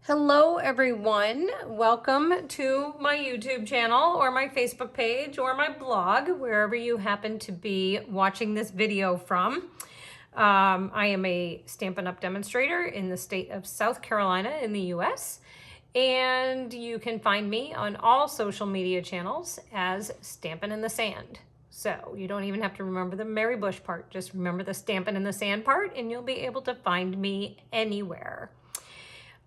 Hello everyone, welcome to my YouTube channel or my Facebook page or my blog, wherever you happen to be watching this video from. I am a Stampin' Up! Demonstrator in the state of South Carolina in the US, and you can find me on all social media channels as Stampin' in the Sand. So you don't even have to remember the Mary Bush part, just remember the Stampin' in the Sand part and you'll be able to find me anywhere.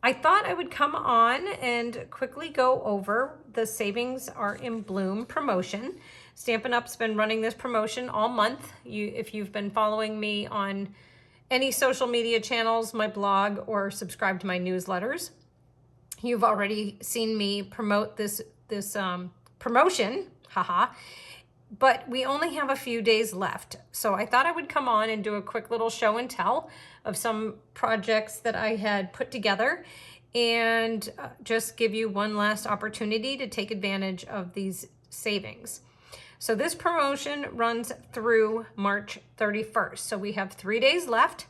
I thought I would come on and quickly go over the Savings Are in Bloom promotion. Stampin' Up's been running this promotion all month. If you've been following me on any social media channels, my blog, or subscribe to my newsletters, you've already seen me promote this promotion, haha. But we only have a few days left. So I thought I would come on and do a quick little show and tell of some projects that I had put together and just give you one last opportunity to take advantage of these savings. So this promotion runs through March 31st. So we have 3 days left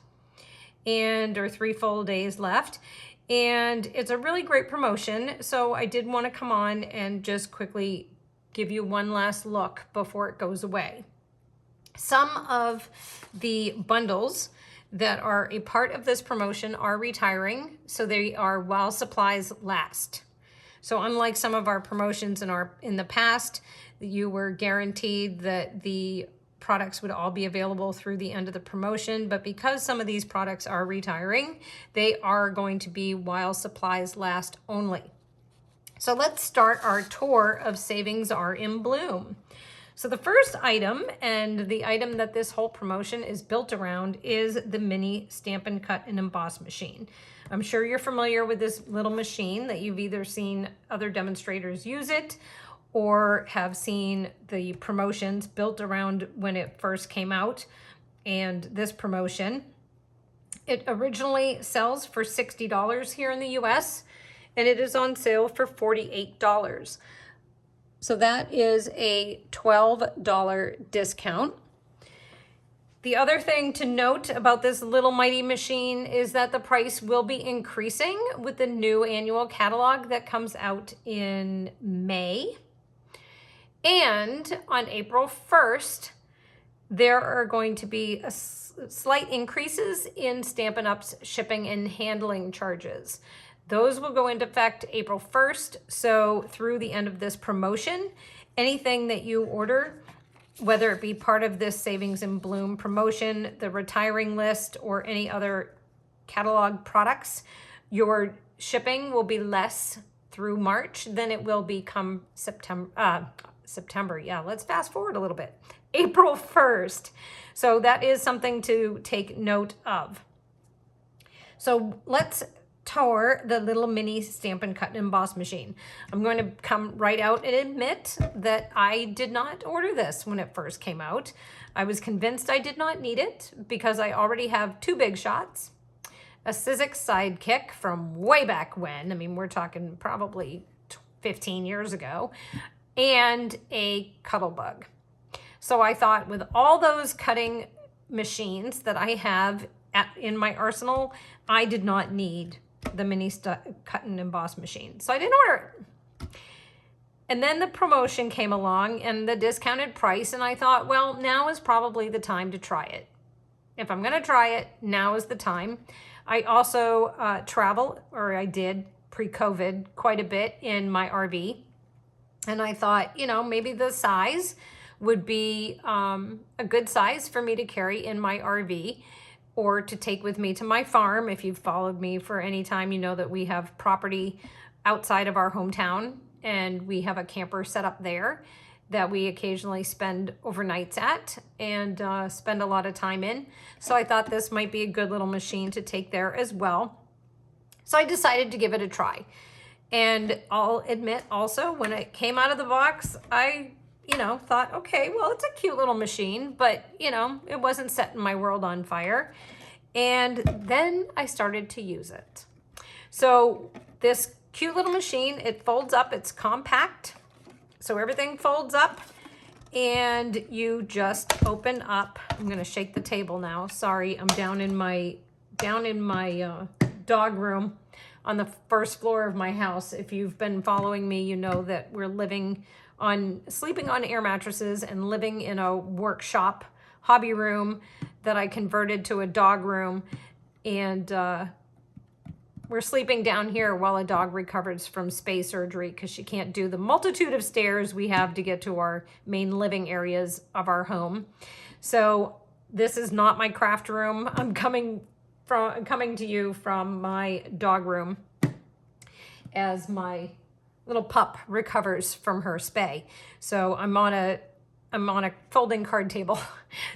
or 3 full days left. And it's a really great promotion. So I did want to come on and just quickly give you one last look before it goes away. Some of the bundles that are a part of this promotion are retiring, so they are while supplies last. So unlike some of our promotions in the past, you were guaranteed that the products would all be available through the end of the promotion, but because some of these products are retiring, they are going to be while supplies last only. So let's start our tour of Savings Are in Bloom. So the first item, and the item that this whole promotion is built around, is the mini Stampin' Cut and Emboss machine. I'm sure you're familiar with this little machine, that you've either seen other demonstrators use it or have seen the promotions built around when it first came out and this promotion. It originally sells for $60 here in the US, and it is on sale for $48. So that is a $12 discount. The other thing to note about this little mighty machine is that the price will be increasing with the new annual catalog that comes out in May. And on April 1st, there are going to be slight increases in Stampin' Up's shipping and handling charges. Those will go into effect April 1st. So through the end of this promotion, anything that you order, whether it be part of this Savings in Bloom promotion, the retiring list, or any other catalog products, your shipping will be less through March than it will be come September. Yeah, let's fast forward a little bit. April 1st. So that is something to take note of. So let's tour the little mini Stampin' Cut and Emboss machine. I'm going to come right out and admit that I did not order this when it first came out. I was convinced I did not need it because I already have 2 Big Shots, a Sizzix Sidekick from way back when, I mean, we're talking probably 15 years ago, and a Cuttlebug. So I thought, with all those cutting machines that I have in my arsenal, I did not need the mini cut and emboss machine. So I didn't order it. And then the promotion came along and the discounted price, and I thought, well, now is probably the time to try it. If I'm going to try it, now is the time. I also I did pre-COVID quite a bit in my RV. And I thought, maybe the size would be a good size for me to carry in my RV, or to take with me to my farm. If you've followed me for any time, you know that we have property outside of our hometown, and we have a camper set up there that we occasionally spend overnights at and spend a lot of time in. So I thought this might be a good little machine to take there as well. So I decided to give it a try. And I'll admit also, when it came out of the box, I thought, okay, well, it's a cute little machine, but, it wasn't setting my world on fire. And then I started to use it. So this cute little machine, it folds up, it's compact. So everything folds up, and you just open up. I'm going to shake the table now. Sorry, I'm down in my dog room on the first floor of my house. If you've been following me, you know that we're sleeping on air mattresses and living in a workshop hobby room that I converted to a dog room. And we're sleeping down here while a dog recovers from spay surgery because she can't do the multitude of stairs we have to get to our main living areas of our home. So this is not my craft room. I'm coming to you from my dog room as my little pup recovers from her spay. So I'm on a folding card table.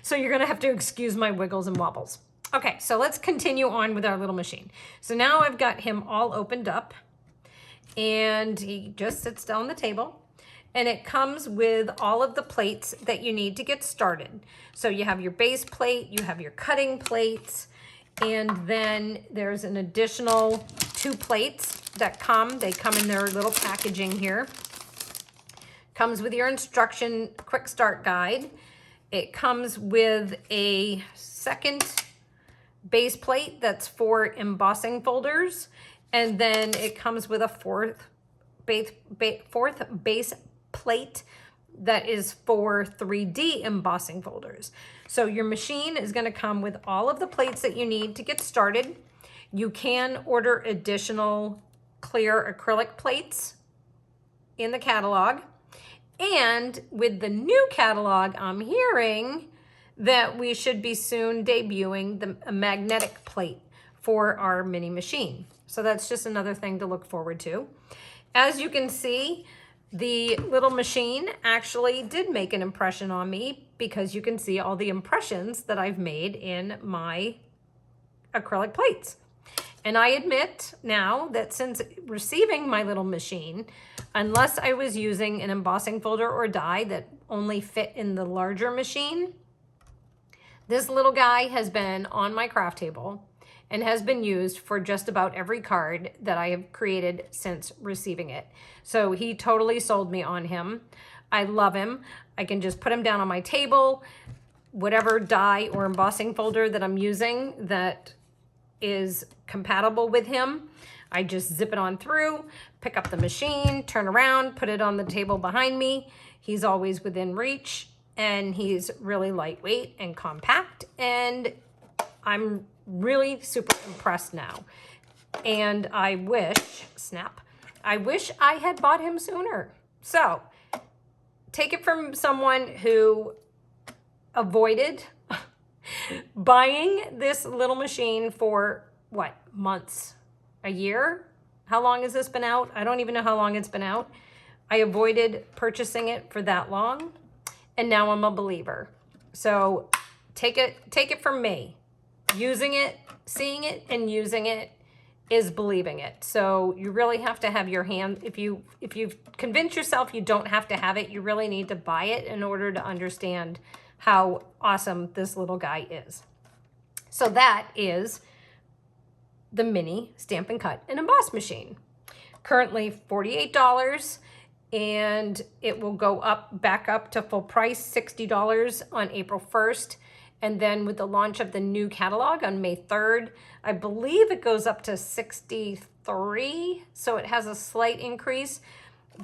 So you're gonna have to excuse my wiggles and wobbles. Okay, so let's continue on with our little machine. So now I've got him all opened up and he just sits down on the table, and it comes with all of the plates that you need to get started. So you have your base plate, you have your cutting plates, and then there's an additional 2 plates that they come in their little packaging here. Comes with your instruction quick start guide. It comes with a second base plate that's for embossing folders, and then it comes with a fourth base plate that is for 3D embossing folders. So your machine is going to come with all of the plates that you need to get started. You can order additional clear acrylic plates in the catalog, and with the new catalog, I'm hearing that we should be soon debuting a magnetic plate for our mini machine. So that's just another thing to look forward to. As you can see, the little machine actually did make an impression on me, because you can see all the impressions that I've made in my acrylic plates. And I admit now that since receiving my little machine, unless I was using an embossing folder or die that only fit in the larger machine, this little guy has been on my craft table and has been used for just about every card that I have created since receiving it. So he totally sold me on him. I love him. I can just put him down on my table, whatever die or embossing folder that I'm using that is compatible with him, I just zip it on through, pick up the machine, turn around, put it on the table behind me. He's always within reach, and he's really lightweight and compact, and I'm really super impressed now. And I wish, I wish I had bought him sooner. So take it from someone who avoided buying this little machine for what, months, a year? How long has this been out? I don't even know how long it's been out. I avoided purchasing it for that long, and now I'm a believer. So take it from me. Using it, seeing it, and using it is believing it. So you really have to have your hand, if you've convinced yourself you don't have to have it, you really need to buy it in order to understand how awesome this little guy is. So that is the mini Stampin' Cut and Emboss machine. Currently $48, and it will go back up to full price, $60 on April 1st. And then with the launch of the new catalog on May 3rd, I believe it goes up to $63. So it has a slight increase.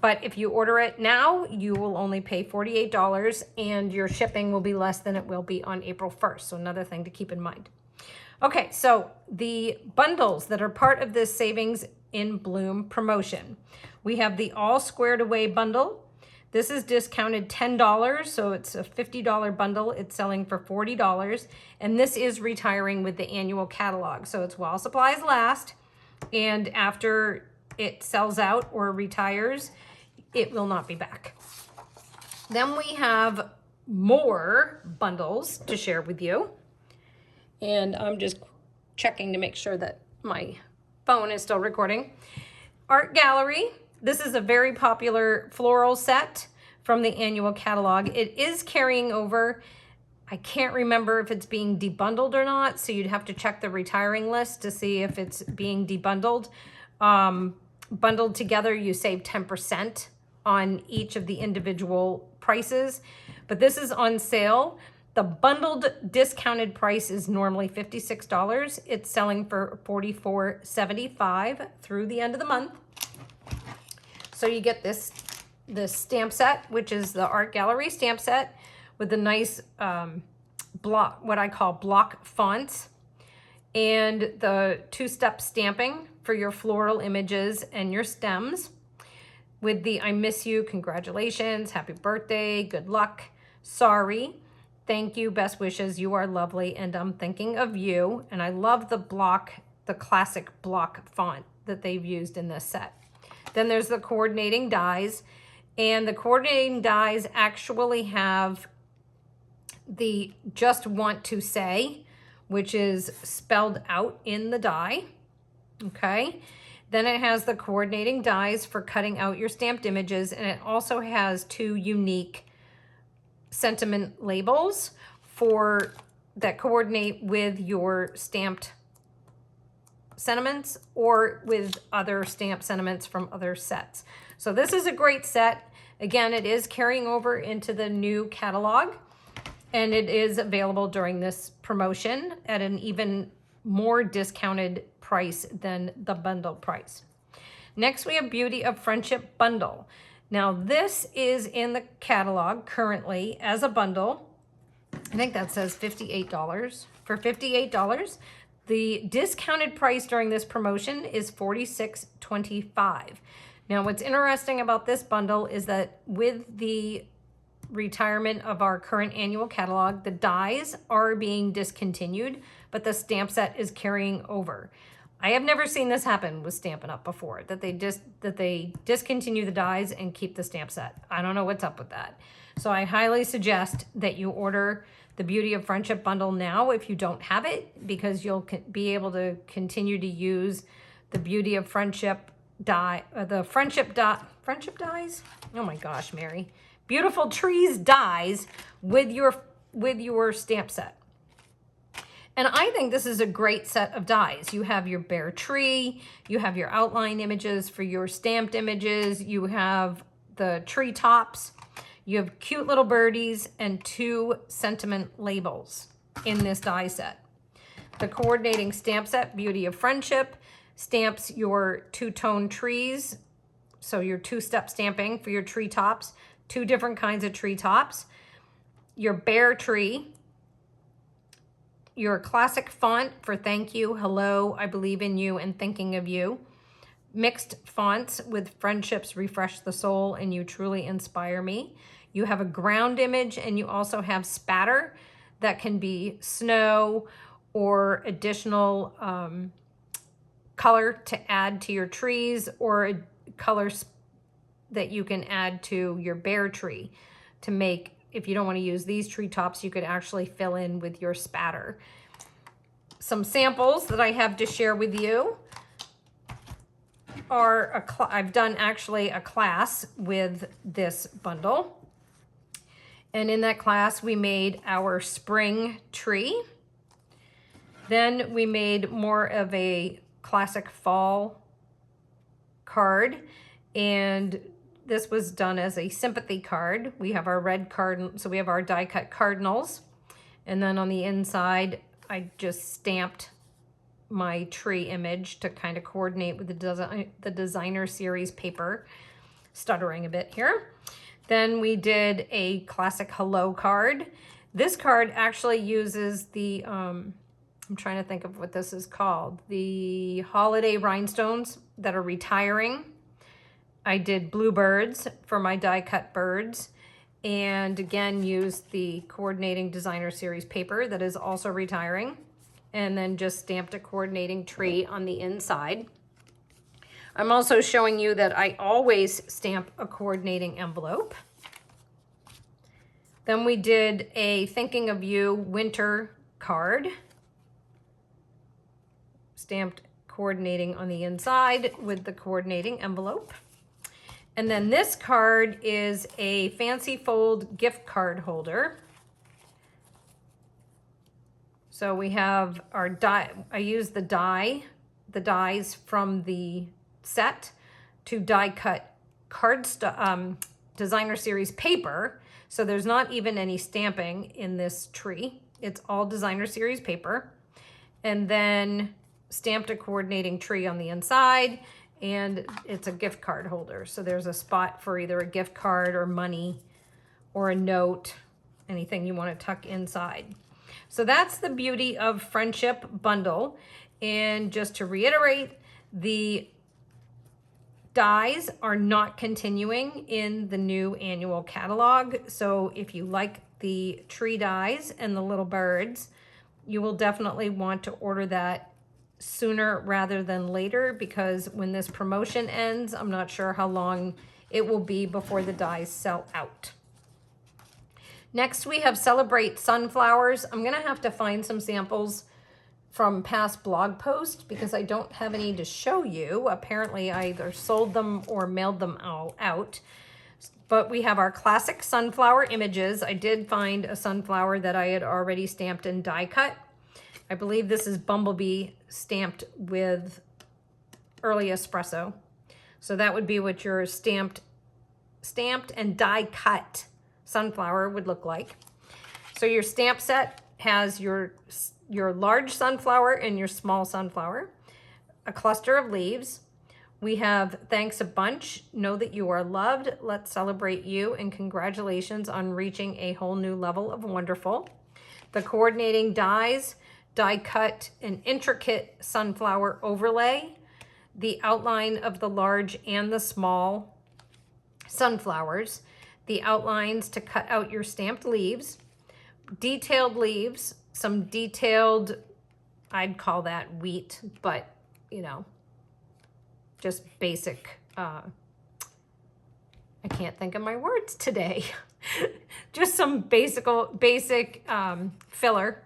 But if you order it now, you will only pay $48, and your shipping will be less than it will be on April 1st. So another thing to keep in mind. Okay, so the bundles that are part of this Savings in Bloom promotion. We have the All Squared Away bundle. This is discounted $10, so it's a $50 bundle. It's selling for $40, and this is retiring with the annual catalog. So it's while supplies last, and after it sells out or retires, it will not be back. Then we have more bundles to share with you. And I'm just checking to make sure that my phone is still recording. Art Gallery. This is a very popular floral set from the annual catalog. It is carrying over. I can't remember if it's being debundled or not, so you'd have to check the retiring list to see if it's being debundled. Bundled together, you save 10% on each of the individual prices, but this is on sale The bundled discounted price is normally $56. It's selling for $44.75 through the end of the month. So you get this stamp set, which is the art gallery stamp set with the nice block, what I call block fonts, and the two-step stamping for your floral images and your stems with the I miss you, congratulations, happy birthday, good luck, sorry, thank you, best wishes, you are lovely, and I'm thinking of you. And I love the classic block font that they've used in this set. Then there's the coordinating dies, and the coordinating dies actually have the just want to say, which is spelled out in the die, okay? Then it has the coordinating dies for cutting out your stamped images, and it also has two unique sentiment labels that coordinate with your stamped sentiments or with other stamp sentiments from other sets. So this is a great set. Again, it is carrying over into the new catalog, and it is available during this promotion at an even more discounted price than the bundle price. Next, we have Beauty of Friendship Bundle. Now, this is in the catalog currently as a bundle. I think that says $58. For $58, the discounted price during this promotion is $46.25. Now, what's interesting about this bundle is that with the retirement of our current annual catalog, the dies are being discontinued, but the stamp set is carrying over. I have never seen this happen with Stampin' Up! Before, that they discontinue the dies and keep the stamp set. I don't know what's up with that. So I highly suggest that you order the Beauty of Friendship Bundle now if you don't have it, because you'll be able to continue to use the Beauty of Friendship die, the friendship dies? Oh my gosh, Mary. Beautiful Trees dies with your stamp set. And I think this is a great set of dies. You have your bare tree, you have your outline images for your stamped images, you have the tree tops, you have cute little birdies, and two sentiment labels in this die set. The coordinating stamp set, Beauty of Friendship, stamps your two-tone trees, so your two-step stamping for your tree tops, two different kinds of tree tops, your bare tree, your classic font for thank you, hello, I believe in you, and thinking of you. Mixed fonts with friendships refresh the soul and you truly inspire me. You have a ground image, and you also have spatter that can be snow or additional color to add to your trees, or colors that you can add to your bare tree to make, if you don't want to use these tree tops, you could actually fill in with your spatter. Some samples that I have to share with you are, I've done actually a class with this bundle. And in that class, we made our spring tree. Then we made more of a classic fall card. And this was done as a sympathy card. We have our red card, so we have our die cut cardinals. And then on the inside, I just stamped my tree image to kind of coordinate with the designer series paper. Stuttering a bit here. Then we did a classic hello card. This card actually uses the, I'm trying to think of what this is called, the holiday rhinestones that are retiring. I did bluebirds for my die cut birds, and again used the coordinating designer series paper that is also retiring, and then just stamped a coordinating tree on the inside. I'm also showing you that I always stamp a coordinating envelope. Then we did a Thinking of You winter card, stamped coordinating on the inside with the coordinating envelope. And then this card is a Fancy Fold gift card holder. So we have our die. I used the dies from the set to die cut designer series paper. So there's not even any stamping in this tree. It's all designer series paper. And then stamped a coordinating tree on the inside, and it's a gift card holder. So there's a spot for either a gift card or money or a note, anything you want to tuck inside. So that's the beauty of Friendship Bundle. And just to reiterate, the dies are not continuing in the new annual catalog. So if you like the tree dies and the little birds, you will definitely want to order that sooner rather than later, because when this promotion ends, I'm not sure how long it will be before the dies sell out. Next, we have Celebrate Sunflowers. I'm gonna have to find some samples from past blog posts because I don't have any to show you. Apparently I either sold them or mailed them all out. But we have our classic sunflower images. I did find a sunflower that I had already stamped and die cut. I believe this is Bumblebee stamped with Early Espresso. So that would be what your stamped and die cut sunflower would look like. So your stamp set has your large sunflower and your small sunflower, a cluster of leaves. We have Thanks a Bunch, Know That You Are Loved, Let's Celebrate You, and congratulations on reaching a whole new level of wonderful. The coordinating dies, die cut an intricate sunflower overlay, the outline of the large and the small sunflowers, the outlines to cut out your stamped leaves, detailed leaves, some detailed, I'd call that wheat, but you know, just basic, I can't think of my words today. Just some basic filler.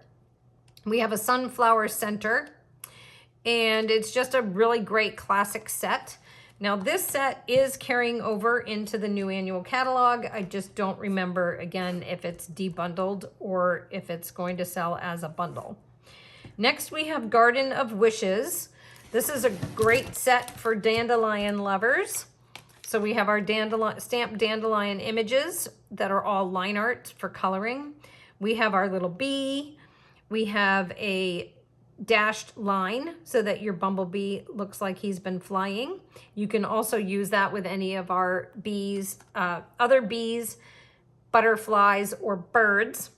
We have a sunflower center, and it's just a really great classic set. Now this set is carrying over into the new annual catalog. I just don't remember, again, if it's debundled or if it's going to sell as a bundle. Next we have Garden of Wishes. This is a great set for dandelion lovers. So we have our stamped dandelion images that are all line art for coloring. We have our little bee. We have a dashed line so that your bumblebee looks like he's been flying. You can also use that with any of our bees, other bees, butterflies, or birds.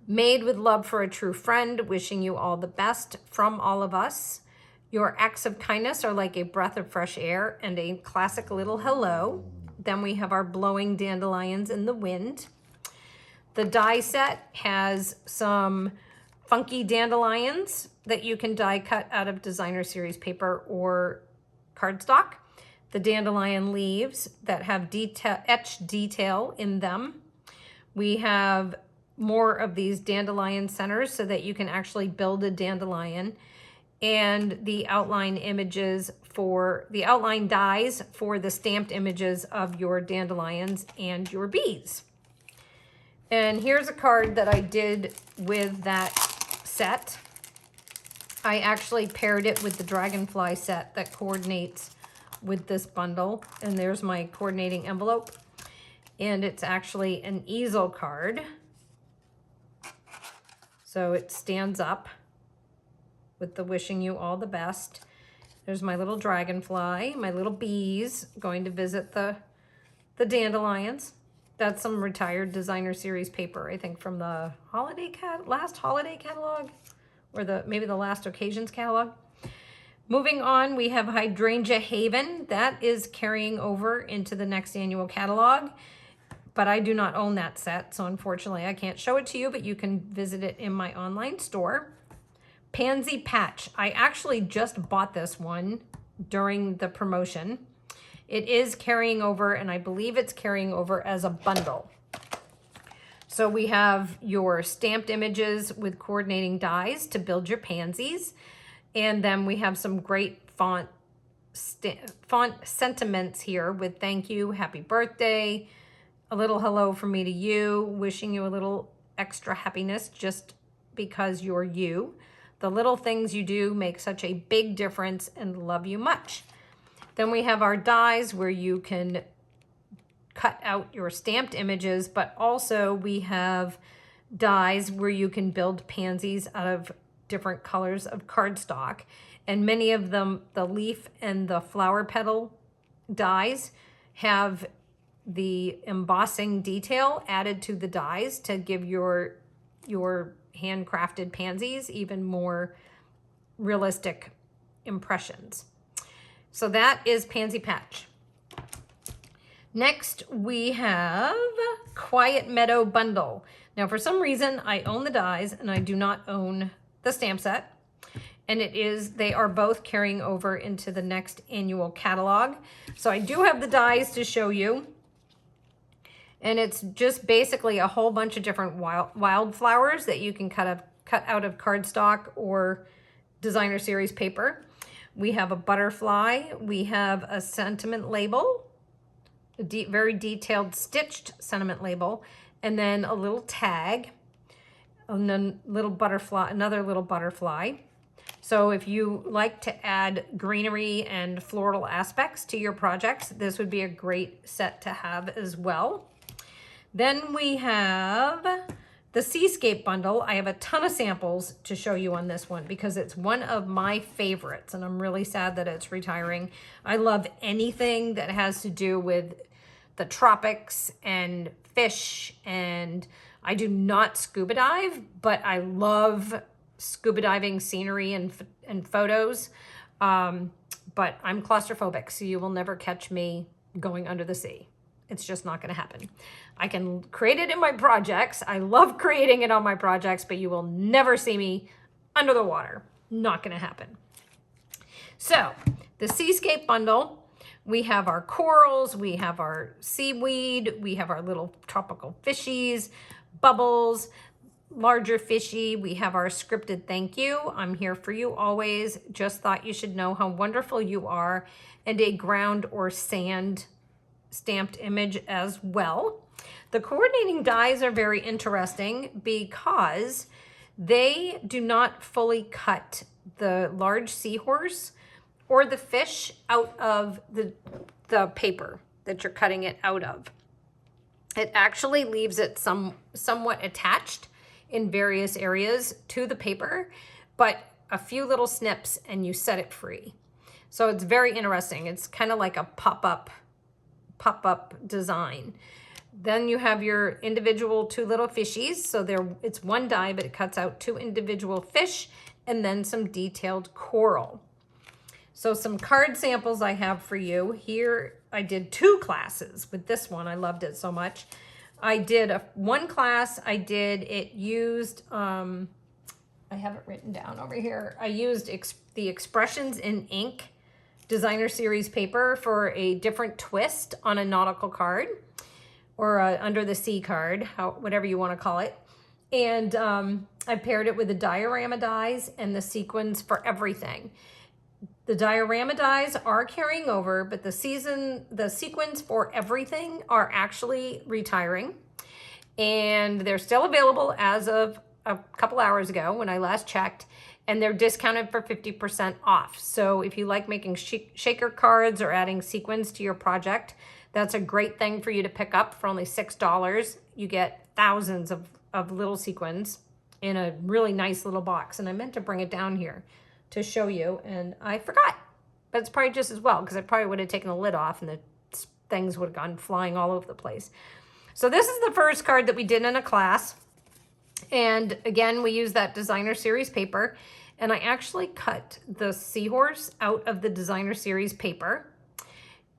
Made with love for a true friend, wishing you all the best from all of us. Your acts of kindness are like a breath of fresh air and a classic little hello. Then we have our blowing dandelions in the wind. The die set has some funky dandelions that you can die cut out of designer series paper or cardstock. The dandelion leaves that have etched detail in them. We have more of these dandelion centers so that you can actually build a dandelion, and the outline images for the outline dies for the stamped images of your dandelions and your bees. And here's a card that I did with that set. I actually paired it with the dragonfly set that coordinates with this bundle, and there's my coordinating envelope, and it's actually an easel card. So it stands up with the wishing you all the best. There's my little dragonfly, my little bees going to visit the dandelions. That's some retired designer series paper, I think from the last holiday catalog, or maybe the last occasions catalog. Moving on, we have Hydrangea Haven. That is carrying over into the next annual catalog, but I do not own that set, so unfortunately I can't show it to you, but you can visit it in my online store. Pansy Patch. I actually just bought this one during the promotion. It is carrying over, and I believe it's carrying over as a bundle. So we have your stamped images with coordinating dies to build your pansies. And then we have some great font sentiments here with thank you, happy birthday, a little hello from me to you, wishing you a little extra happiness just because you're you. The little things you do make such a big difference, and love you much. Then we have our dies where you can cut out your stamped images, but also we have dies where you can build pansies out of different colors of cardstock. And many of them, the leaf and the flower petal dies, have the embossing detail added to the dies to give your handcrafted pansies even more realistic impressions. So that is Pansy Patch. Next, we have Quiet Meadow Bundle. Now, for some reason, I own the dies and I do not own the stamp set. And they are both carrying over into the next annual catalog. So I do have the dies to show you. And it's just basically a whole bunch of different wildflowers that you can cut out of cardstock or designer series paper. We have a butterfly. We have a sentiment label, a very detailed stitched sentiment label, and then a little tag, and then another little butterfly. So if you like to add greenery and floral aspects to your projects, this would be a great set to have as well. Then we have the Seascape Bundle. I have a ton of samples to show you on this one because it's one of my favorites, and I'm really sad that it's retiring. I love anything that has to do with the tropics and fish, and I do not scuba dive, but I love scuba diving scenery and photos. But I'm claustrophobic, so you will never catch me going under the sea. It's just not going to happen. I can create it in my projects. I love creating it on my projects, but you will never see me under the water. Not going to happen. So the Seascape Bundle, we have our corals, we have our seaweed, we have our little tropical fishies, bubbles, larger fishy. We have our scripted thank you. I'm here for you always. Just thought you should know how wonderful you are, and a ground or sand stamped image as well. The coordinating dies are very interesting because they do not fully cut the large seahorse or the fish out of the paper that you're cutting it out of. It actually leaves it somewhat attached in various areas to the paper, but a few little snips and you set it free. So it's very interesting. It's kind of like a pop-up design. Then you have your individual two little fishies. So it's one die, but it cuts out two individual fish and then some detailed coral. So some card samples I have for you. Here I did 2 classes with this one. I loved it so much. I did one class. It used, I have it written down over here. I used the Expressions in Ink designer series paper for a different twist on a nautical card, or a under the sea card, whatever you want to call it. And I paired it with the diorama dies and the sequins for everything. The diorama dies are carrying over, but the sequins for everything are actually retiring. And they're still available as of a couple hours ago when I last checked, and they're discounted for 50% off. So if you like making shaker cards or adding sequins to your project, that's a great thing for you to pick up for only $6. You get thousands of little sequins in a really nice little box. And I meant to bring it down here to show you, and I forgot. But it's probably just as well, because I probably would have taken the lid off and the things would have gone flying all over the place. So this is the first card that we did in a class. And again, we use that designer series paper. And I actually cut the seahorse out of the designer series paper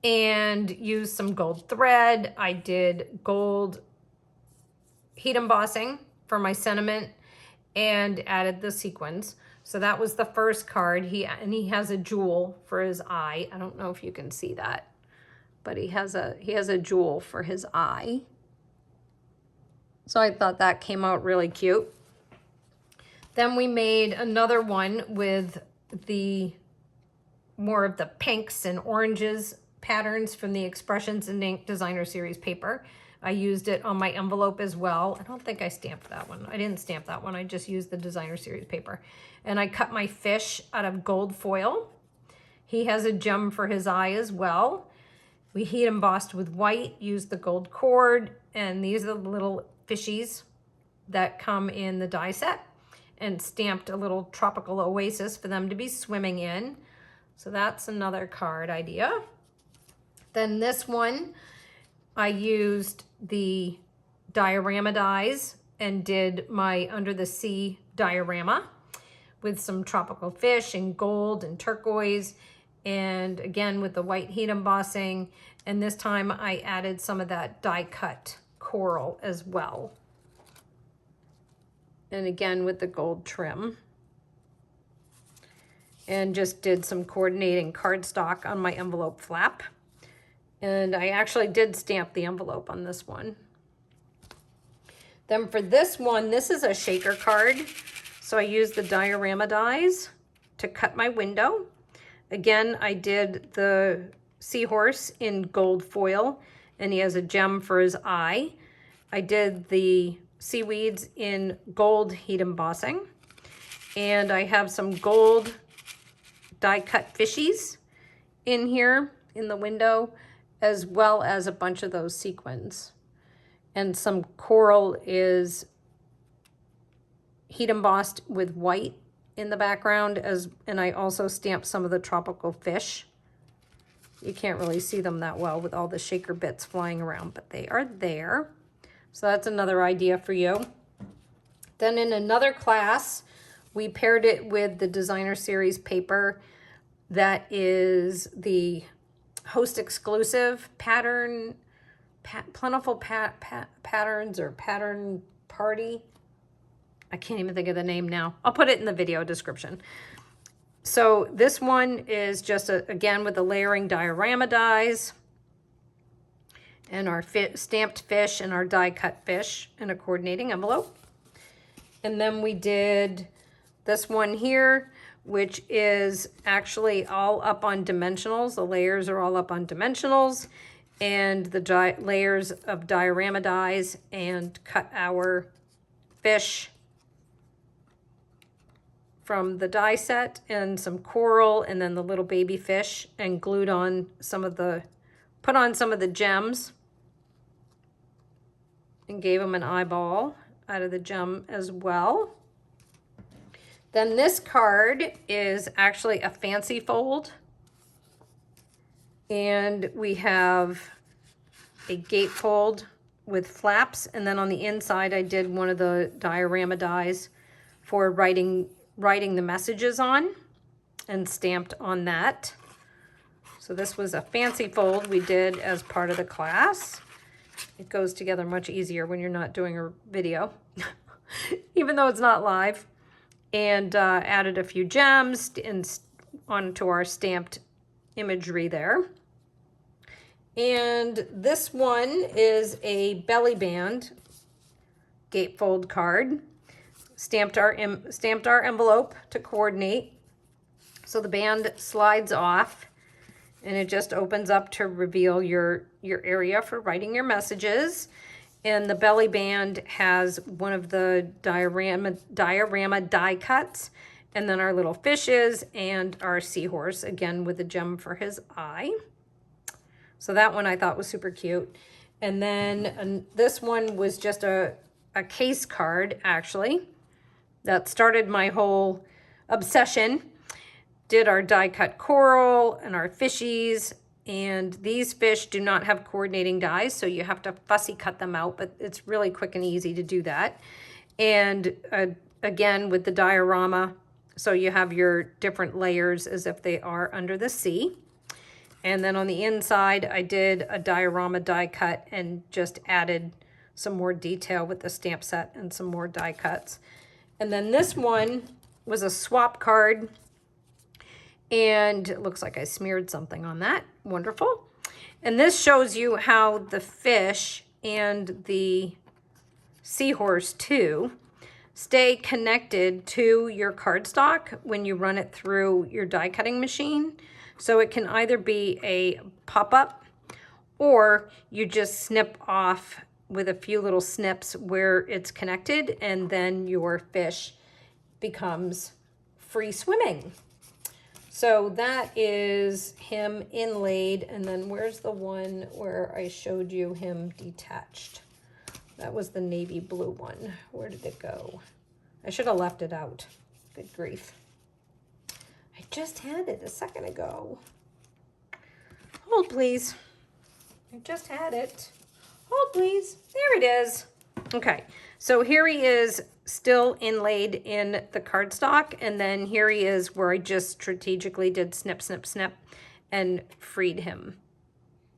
and used some gold thread. I did gold heat embossing for my sentiment and added the sequins. So that was the first card. He has a jewel for his eye. I don't know if you can see that, but he has a jewel for his eye. So I thought that came out really cute. Then we made another one with more of the pinks and oranges patterns from the Expressions in Ink designer series paper. I used it on my envelope as well. I don't think I stamped that one. I didn't stamp that one. I just used the designer series paper. And I cut my fish out of gold foil. He has a gem for his eye as well. We heat embossed with white, used the gold cord, and these are the little fishies that come in the die set, and stamped a little tropical oasis for them to be swimming in. So that's another card idea. Then this one, I used the diorama dies and did my Under the Sea diorama with some tropical fish and gold and turquoise, and again with the white heat embossing. And this time I added some of that die cut coral as well. And again with the gold trim. And just did some coordinating cardstock on my envelope flap. And I actually did stamp the envelope on this one. Then for this one, this is a shaker card. So I used the diorama dies to cut my window. Again, I did the seahorse in gold foil, and he has a gem for his eye. I did the seaweeds in gold heat embossing. And I have some gold die cut fishies in here in the window, as well as a bunch of those sequins. And some coral is heat embossed with white in the background, and I also stamped some of the tropical fish. You can't really see them that well with all the shaker bits flying around, but they are there. So that's another idea for you. Then in another class, we paired it with the Designer Series paper that is the host exclusive pattern, plentiful patterns or pattern party. I can't even think of the name now. I'll put it in the video description. So this one is just, again, with the layering diorama dies and our stamped fish and our die cut fish in a coordinating envelope. And then we did this one here, which is actually all up on dimensionals. The layers are all up on dimensionals, and the layers of diorama dies, and cut our fish from the die set and some coral and then the little baby fish, and glued on some of the, put on some of the gems and gave them an eyeball out of the gem as well. Then this card is actually a fancy fold, and we have a gatefold with flaps, and then on the inside I did one of the diorama dies for writing the messages on, and stamped on that. So this was a fancy fold we did as part of the class. It goes together much easier when you're not doing a video, even though it's not live. And added a few gems onto our stamped imagery there. And this one is a belly band gatefold card. Stamped our envelope to coordinate. So the band slides off, and it just opens up to reveal your area for writing your messages. And the belly band has one of the diorama die cuts, and then our little fishes and our seahorse, again with a gem for his eye. So that one I thought was super cute. And then this one was just a case card, actually, that started my whole obsession. Did our die cut coral and our fishies. And these fish do not have coordinating dies, so you have to fussy cut them out, but it's really quick and easy to do that. And again, with the diorama, so you have your different layers as if they are under the sea. And then on the inside, I did a diorama die cut and just added some more detail with the stamp set and some more die cuts. And then this one was a swap card, and it looks like I smeared something on that. Wonderful. And this shows you how the fish and the seahorse too stay connected to your cardstock when you run it through your die cutting machine. So it can either be a pop-up, or you just snip off with a few little snips where it's connected, and then your fish becomes free swimming. So that is him inlaid, and then where's the one where I showed you him detached? That was the navy blue one. Where did it go? I should have left it out. Good grief. I just had it a second ago. Hold, please. I just had it. Hold, please. There it is. Okay, so here he is still inlaid in the cardstock, and then here he is where I just strategically did snip, snip, snip and freed him.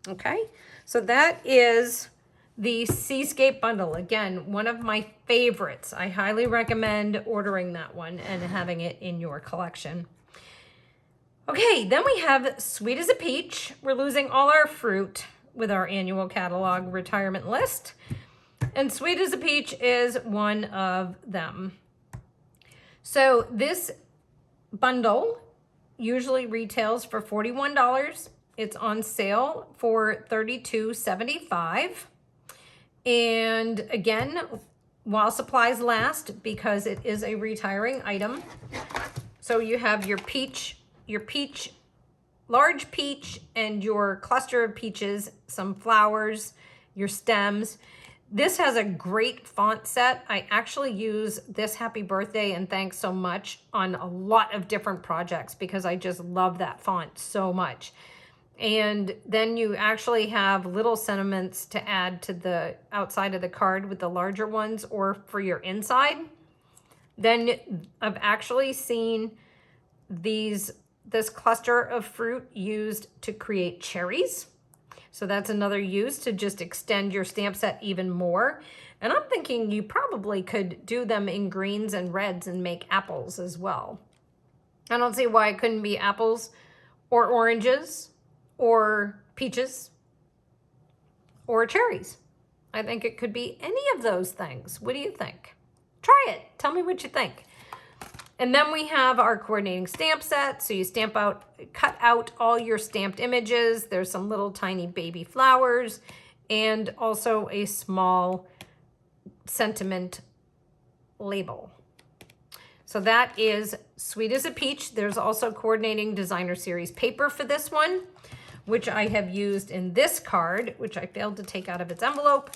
Okay, so that is the Seascape Bundle. Again, one of my favorites. I highly recommend ordering that one and having it in your collection. Okay, then we have Sweet as a Peach. We're losing all our fruit with our annual catalog retirement list. And Sweet as a Peach is one of them. So this bundle usually retails for $41. It's on sale for $32.75. And again, while supplies last, because it is a retiring item. So you have your peach, large peach, and your cluster of peaches, some flowers, your stems. This has a great font set. I actually use this Happy Birthday and Thanks So Much on a lot of different projects because I just love that font so much. And then you actually have little sentiments to add to the outside of the card with the larger ones or for your inside. Then I've actually seen this cluster of fruit used to create cherries. So that's another use to just extend your stamp set even more. And I'm thinking you probably could do them in greens and reds and make apples as well. I don't see why it couldn't be apples or oranges or peaches or cherries. I think it could be any of those things. What do you think? Try it. Tell me what you think. And then we have our coordinating stamp set. So you cut out all your stamped images. There's some little tiny baby flowers and also a small sentiment label. So that is Sweet as a Peach. There's also coordinating designer series paper for this one, which I have used in this card, which I failed to take out of its envelope.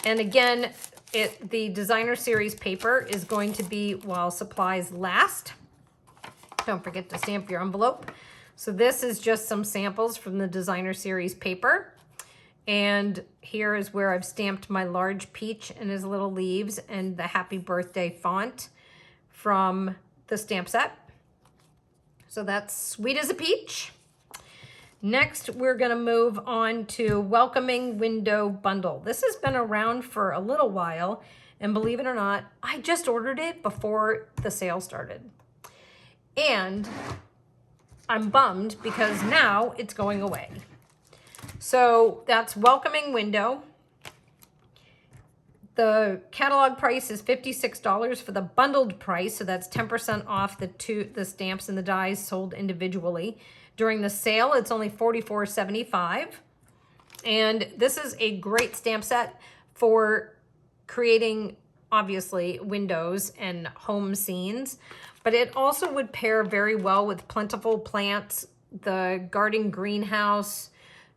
And again, the designer series paper is going to be while supplies last. Don't forget to stamp your envelope. So this is just some samples from the designer series paper. And here is where I've stamped my large peach and his little leaves and the Happy Birthday font from the stamp set. So that's Sweet as a Peach. Next, we're going to move on to Welcoming Window Bundle. This has been around for a little while, and believe it or not, I just ordered it before the sale started. And I'm bummed because now it's going away. So that's Welcoming Window. The catalog price is $56 for the bundled price, so that's 10% off the stamps and the dies sold individually. During the sale, it's only $44.75. And this is a great stamp set for creating, obviously, windows and home scenes. But it also would pair very well with plentiful plants, the garden greenhouse,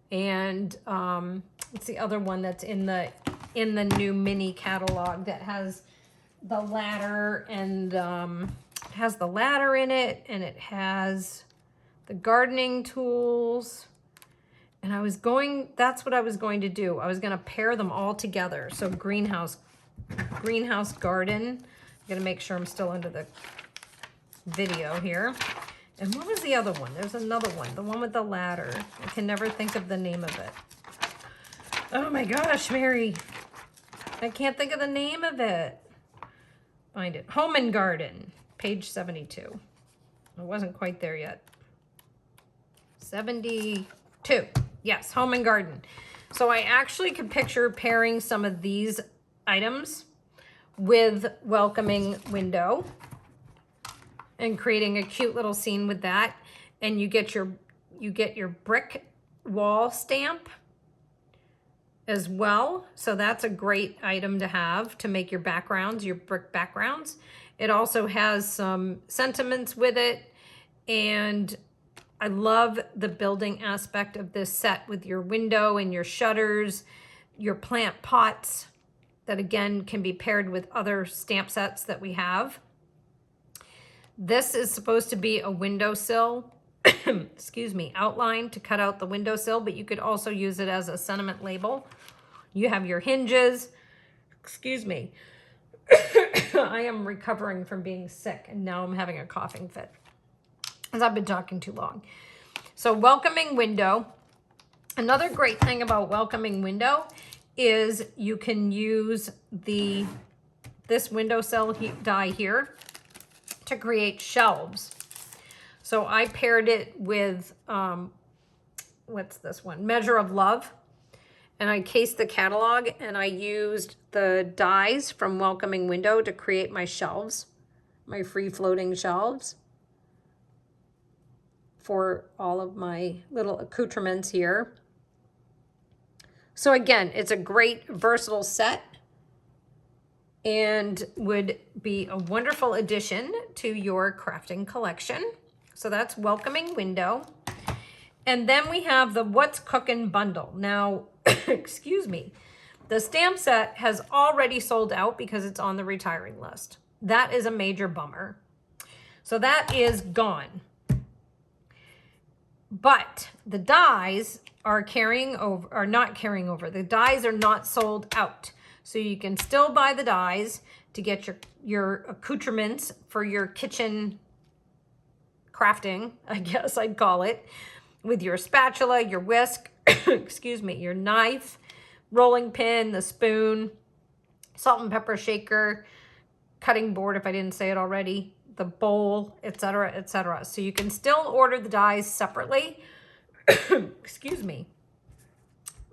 and what's the other one that's in the new mini catalog that has the ladder and has the ladder in it, and it has the gardening tools. And that's what I was going to do. I was going to pair them all together. So greenhouse garden. I'm going to make sure I'm still under the video here. And what was the other one? There's another one, the one with the ladder. I can never think of the name of it. Oh my gosh, Mary. I can't think of the name of it. Find it. Home and Garden, page 72. I wasn't quite there yet. 72. Yes, Home and Garden. So I actually could picture pairing some of these items with Welcoming Window and creating a cute little scene with that. And you get your brick wall stamp as well. So that's a great item to have to make your backgrounds, your brick backgrounds. It also has some sentiments with it. And I love the building aspect of this set with your window and your shutters, your plant pots that again can be paired with other stamp sets that we have. This is supposed to be a windowsill, excuse me, outline to cut out the windowsill, but you could also use it as a sentiment label. You have your hinges, excuse me. I am recovering from being sick and now I'm having a coughing fit because I've been talking too long. So welcoming window. Another great thing about welcoming window is you can use this windowsill die here to create shelves. So I paired it with, what's this one? Measure of Love. And I cased the catalog and I used the dies from Welcoming Window to create my shelves, my free floating shelves for all of my little accoutrements here. So again, it's a great versatile set and would be a wonderful addition to your crafting collection. So that's Welcoming Window. And then we have the What's Cookin' bundle. Now, excuse me, the stamp set has already sold out because it's on the retiring list. That is a major bummer. So that is gone. But the dies are not carrying over. The dies are not sold out. So you can still buy the dies to get your accoutrements for your kitchen crafting, I guess I'd call it, with your spatula, your whisk, excuse me, your knife, rolling pin, the spoon, salt and pepper shaker, cutting board if I didn't say it already, the bowl, etc., etc. So you can still order the dies separately. Excuse me.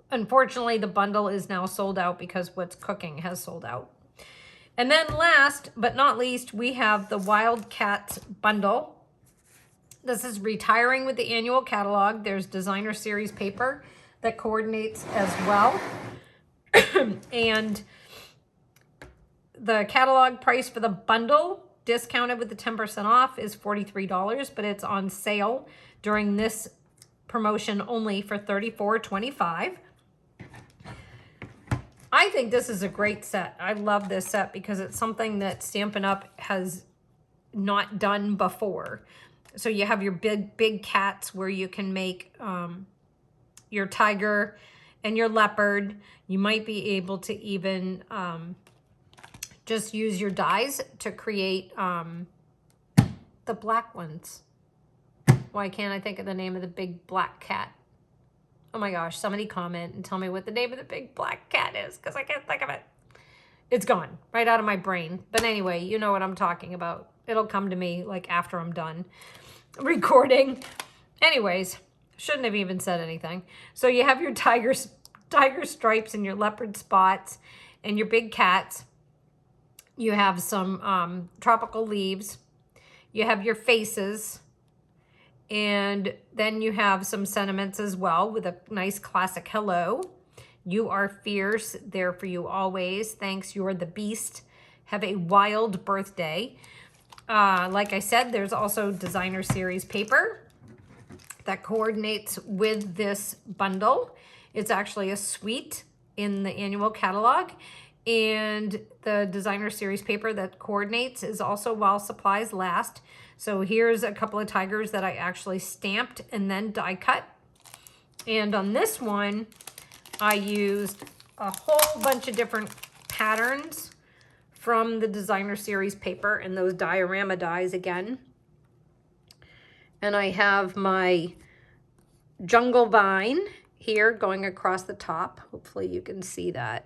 Unfortunately, the bundle is now sold out because What's Cooking has sold out. And then last but not least, we have the Wildcats Bundle. This is retiring with the annual catalog. There's designer series paper that coordinates as well. And the catalog price for the bundle, discounted with the 10% off, is $43, but it's on sale during this promotion only for $34.25. I think this is a great set. I love this set because it's something that Stampin' Up! Has not done before. So you have your big cats where you can make your tiger and your leopard. You might be able to even just use your dies to create the black ones. Why can't I think of the name of the big black cat? Oh my gosh, somebody comment and tell me what the name of the big black cat is because I can't think of it. It's gone right out of my brain. But anyway, you know what I'm talking about. It'll come to me like after I'm done recording. Anyways, shouldn't have even said anything. So you have your tiger stripes and your leopard spots and your big cats. You have some tropical leaves. You have your faces. And then you have some sentiments as well with a nice classic hello. You are fierce, there for you always. Thanks, you're the beast. Have a wild birthday. Like I said, there's also designer series paper that coordinates with this bundle. It's actually a suite in the annual catalog. And the designer series paper that coordinates is also while supplies last. So here's a couple of tigers that I actually stamped and then die cut. And on this one, I used a whole bunch of different patterns from the designer series paper and those diorama dies again. And I have my jungle vine here going across the top. Hopefully you can see that.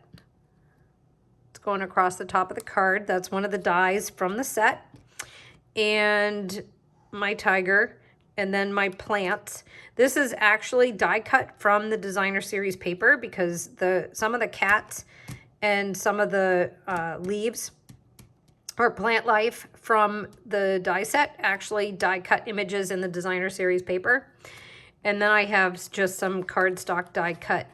It's going across the top of the card. That's one of the dies from the set. And my tiger, and then my plants. This is actually die cut from the designer series paper because some of the cats and some of the leaves or plant life from the die set actually die cut images in the designer series paper. And then I have just some cardstock die cut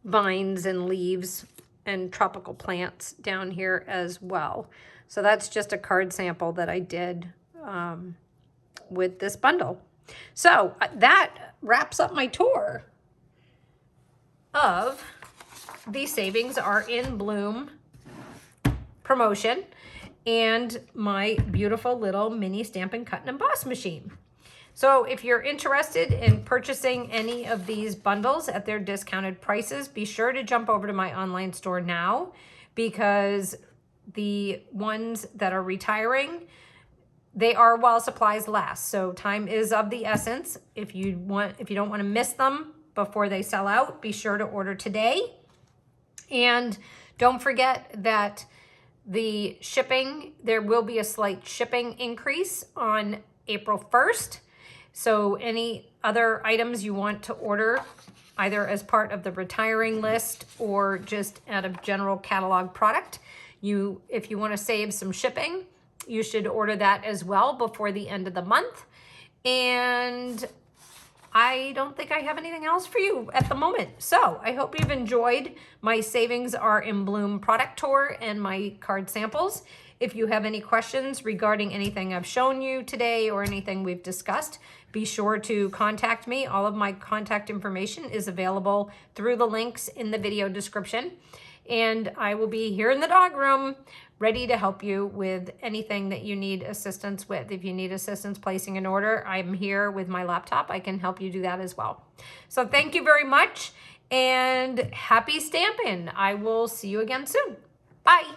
vines and leaves and tropical plants down here as well. So that's just a card sample that I did with this bundle. So that wraps up my tour of the Savings Are in Bloom promotion and my beautiful little mini Stampin' Cut and Emboss machine. So if you're interested in purchasing any of these bundles at their discounted prices, be sure to jump over to my online store now, because the ones that are retiring, they are while supplies last. So time is of the essence. If you don't want to miss them before they sell out, be sure to order today. And don't forget that the shipping, there will be a slight shipping increase on April 1st. So any other items you want to order, either as part of the retiring list or just out of general catalog product, if you want to save some shipping, you should order that as well before the end of the month. And I don't think I have anything else for you at the moment. So I hope you've enjoyed my Savings Are in Bloom product tour and my card samples. If you have any questions regarding anything I've shown you today or anything we've discussed, be sure to contact me. All of my contact information is available through the links in the video description. And I will be here in the dog room ready to help you with anything that you need assistance with. If you need assistance placing an order, I'm here with my laptop. I can help you do that as well. So thank you very much and happy stamping. I will see you again soon. Bye.